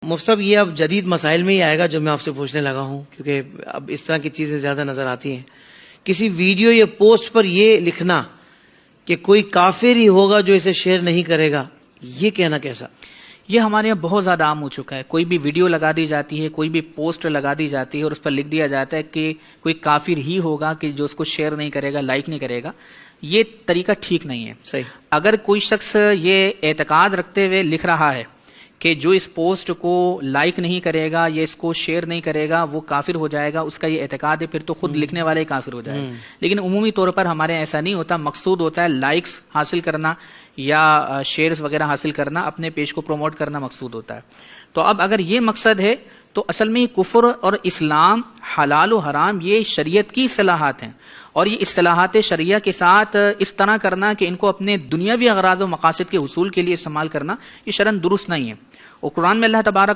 مفتی صاحب یہ اب جدید مسائل میں ہی آئے گا جو میں آپ سے پوچھنے لگا ہوں، کیونکہ اب اس طرح کی چیزیں زیادہ نظر آتی ہیں. کسی ویڈیو یا پوسٹ پر یہ لکھنا کہ کوئی کافر ہی ہوگا جو اسے شیئر نہیں کرے گا، یہ کہنا کیسا؟ یہ ہمارے یہاں بہت زیادہ عام ہو چکا ہے. کوئی بھی ویڈیو لگا دی جاتی ہے، کوئی بھی پوسٹ لگا دی جاتی ہے اور اس پر لکھ دیا جاتا ہے کہ کوئی کافر ہی ہوگا کہ جو اس کو شیئر نہیں کرے گا، لائک نہیں کرے گا. یہ طریقہ ٹھیک نہیں ہے. صحیح. اگر کوئی شخص یہ اعتقاد رکھتے ہوئے لکھ رہا ہے کہ جو اس پوسٹ کو لائک نہیں کرے گا یا اس کو شیئر نہیں کرے گا وہ کافر ہو جائے گا، اس کا یہ اعتقاد ہے، پھر تو خود لکھنے والے ہی کافر ہو جائے گا. لیکن عمومی طور پر ہمارے ایسا نہیں ہوتا. مقصود ہوتا ہے لائکس حاصل کرنا یا شیئرز وغیرہ حاصل کرنا، اپنے پیج کو پروموٹ کرنا مقصود ہوتا ہے. تو اب اگر یہ مقصد ہے تو اصل میں کفر اور اسلام، حلال و حرام، یہ شریعت کی اصطلاحات ہیں، اور یہ اصطلاحات شریعہ کے ساتھ اس طرح کرنا کہ ان کو اپنے دنیاوی اغراض و مقاصد کے حصول کے لیے استعمال کرنا، یہ شرعاً درست نہیں ہے. اور قرآن میں اللہ تبارک